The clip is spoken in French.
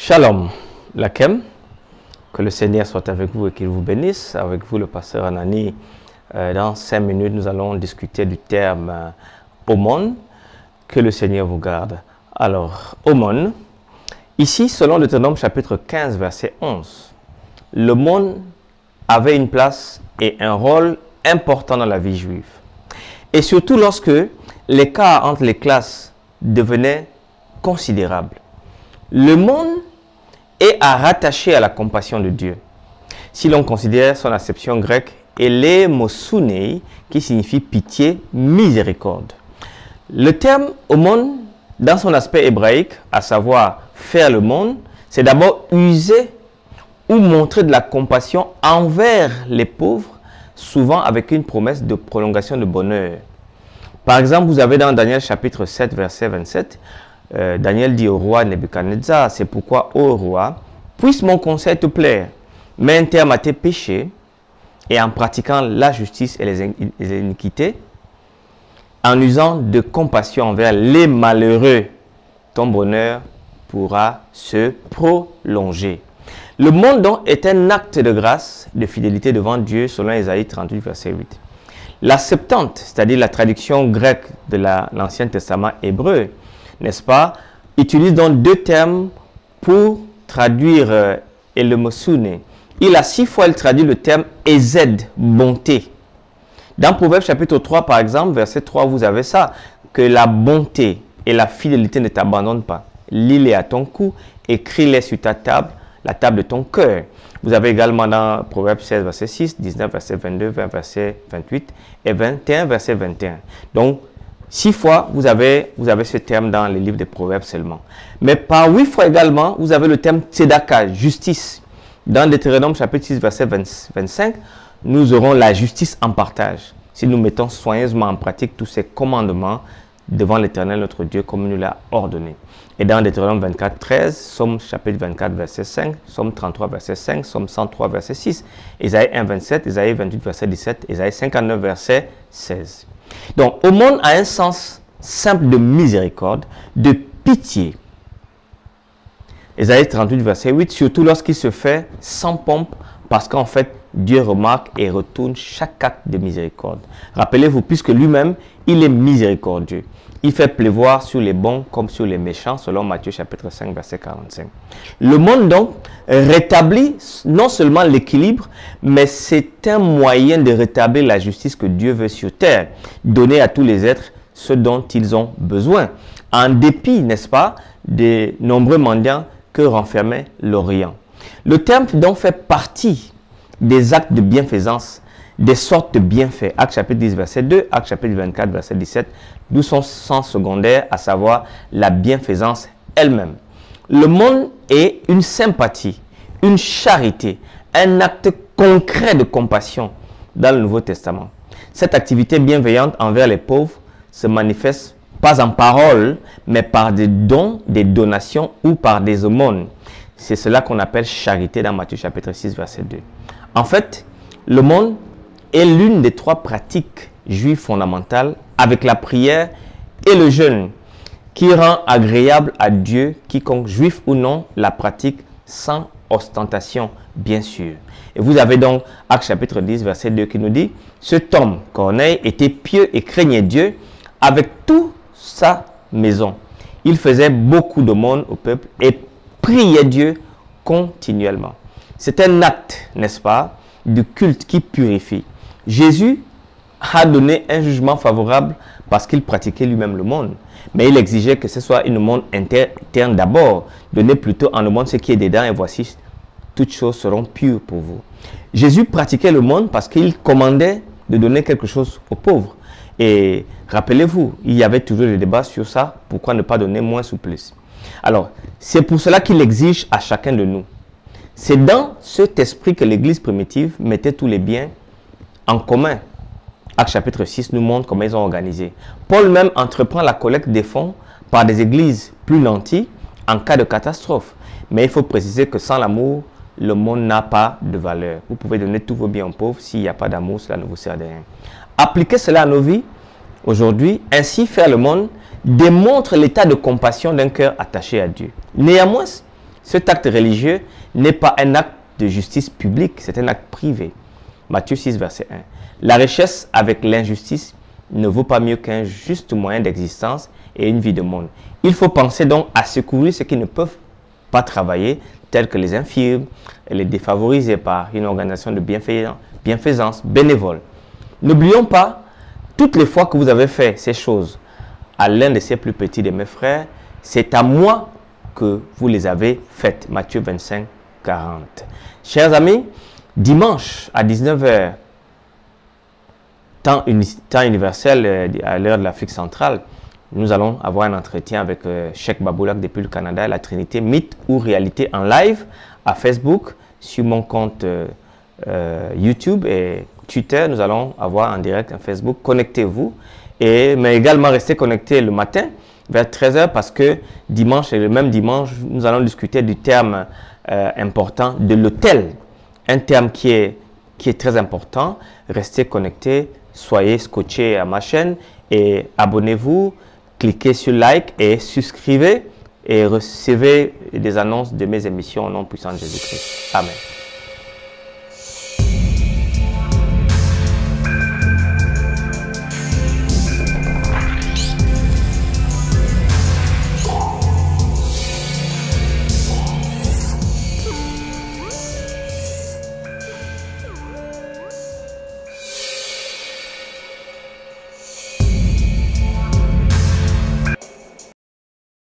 Shalom, Lakem, que le Seigneur soit avec vous et qu'il vous bénisse. Avec vous, le pasteur Anani. Dans 5 minutes, nous allons discuter du terme aumône. Que le Seigneur vous garde. Alors, aumône, ici, selon Deutéronome chapitre 15, verset 11, l'aumône avait une place et un rôle important dans la vie juive. Et surtout lorsque l'écart entre les classes devenait considérable. Le monde est à rattacher à la compassion de Dieu. Si l'on considère son acception grecque, elemosunei, qui signifie pitié, miséricorde. Le terme aumône, dans son aspect hébraïque, à savoir faire le monde, c'est d'abord user ou montrer de la compassion envers les pauvres, souvent avec une promesse de prolongation de bonheur. Par exemple, vous avez dans Daniel chapitre 7, verset 27, Daniel dit au roi Nebuchadnezzar, c'est pourquoi, ô roi, puisse mon conseil te plaire, mets un terme à tes péchés, et en pratiquant la justice et les iniquités, en usant de compassion envers les malheureux, ton bonheur pourra se prolonger. Le monde donc est un acte de grâce, de fidélité devant Dieu, selon Ésaïe 38, verset 8. La Septante, c'est-à-dire la traduction grecque de l'Ancien Testament hébreu, n'est-ce pas, utilise donc 2 termes pour traduire elemosunei. Il a 6 fois traduit le terme ezed, bonté. Dans Proverbes chapitre 3, par exemple, verset 3, vous avez ça, que la bonté et la fidélité ne t'abandonnent pas. Lis-les à ton cou, écris-les sur ta table, la table de ton cœur. Vous avez également dans Proverbes 16, verset 6, 19, verset 22, 20, verset 28 et 21, verset 21. Donc, 6 fois, vous avez ce terme dans les livres des Proverbes seulement. Mais par 8 fois également, vous avez le terme tzedaka, justice. Dans Deutéronome chapitre 6, verset 25, nous aurons la justice en partage. Si nous mettons soigneusement en pratique tous ces commandements devant l'Éternel notre Dieu comme il nous l'a ordonné. Et dans Deutéronome 24, 13, Somme chapitre 24, verset 5, Somme 33, verset 5, Somme 103, verset 6, Ésaïe 1, 27, Ésaïe 28, verset 17, Ésaïe 59, verset 16. Donc, aumône a un sens simple de miséricorde, de pitié. Ésaïe 38, verset 8, surtout lorsqu'il se fait sans pompe, parce qu'en fait, Dieu remarque et retourne chaque acte de miséricorde. Rappelez-vous, puisque lui-même, il est miséricordieux. Il fait pleuvoir sur les bons comme sur les méchants, selon Matthieu chapitre 5, verset 45. Le monde donc rétablit non seulement l'équilibre, mais c'est un moyen de rétablir la justice que Dieu veut sur terre, donner à tous les êtres ce dont ils ont besoin, en dépit, n'est-ce pas, des nombreux mendiants que renfermait l'Orient. Le terme donc fait partie des actes de bienfaisance, des sortes de bienfaits. Acte chapitre 10, verset 2, Acte chapitre 24, verset 17, d'où son sens secondaire, à savoir la bienfaisance elle-même. Le monde est une sympathie, une charité, un acte concret de compassion dans le Nouveau Testament. Cette activité bienveillante envers les pauvres se manifeste pas en parole, mais par des dons, des donations ou par des aumônes. C'est cela qu'on appelle charité dans Matthieu chapitre 6, verset 2. En fait, l'aumône est l'une des 3 pratiques juives fondamentales avec la prière et le jeûne qui rend agréable à Dieu quiconque, juif ou non, la pratique sans ostentation, bien sûr. Et vous avez donc Acte chapitre 10, verset 2 qui nous dit « Cet homme, Corneille, était pieux et craignait Dieu avec toute sa maison. Il faisait beaucoup d'aumônes au peuple et priait Dieu continuellement. » C'est un acte, n'est-ce pas, de culte qui purifie. Jésus a donné un jugement favorable parce qu'il pratiquait lui-même le monde. Mais il exigeait que ce soit une aumône interne d'abord. Donnez plutôt en aumône ce qui est dedans et voici, toutes choses seront pures pour vous. Jésus pratiquait le monde parce qu'il commandait de donner quelque chose aux pauvres. Et rappelez-vous, il y avait toujours des débats sur ça. Pourquoi ne pas donner moins ou plus? Alors, c'est pour cela qu'il exige à chacun de nous. C'est dans cet esprit que l'Église primitive mettait tous les biens en commun. Acte chapitre 6 nous montre comment ils ont organisé. Paul même entreprend la collecte des fonds par des églises plus nanties en cas de catastrophe. Mais il faut préciser que sans l'amour, le monde n'a pas de valeur. Vous pouvez donner tous vos biens aux pauvres, s'il n'y a pas d'amour, cela ne vous sert de rien. Appliquer cela à nos vies, aujourd'hui, ainsi faire le monde, démontre l'état de compassion d'un cœur attaché à Dieu. Néanmoins, Cet acte religieux n'est pas un acte de justice publique, c'est un acte privé. Matthieu 6, verset 1. La richesse avec l'injustice ne vaut pas mieux qu'un juste moyen d'existence et une vie de monde. Il faut penser donc à secourir ceux qui ne peuvent pas travailler, tels que les infirmes et les défavorisés par une organisation de bienfaisance bénévole. N'oublions pas, toutes les fois que vous avez fait ces choses à l'un de ces plus petits de mes frères, c'est à moi que vous les avez faites. Matthieu 25, 40. Chers amis, dimanche à 19 h, temps universel à l'heure de l'Afrique centrale, nous allons avoir un entretien avec Cheikh Baboulak depuis le Canada, la Trinité, mythe ou réalité en live à Facebook, sur mon compte YouTube et Twitter. Nous allons avoir en direct un Facebook. Connectez-vous, mais également restez connectés le matin vers 13 h parce que dimanche et le même dimanche, nous allons discuter du terme important de l'autel. Un terme qui est très important. Restez connectés, soyez scotchés à ma chaîne et abonnez-vous. Cliquez sur like et souscrivez et recevez des annonces de mes émissions au nom puissant de Jésus-Christ. Amen.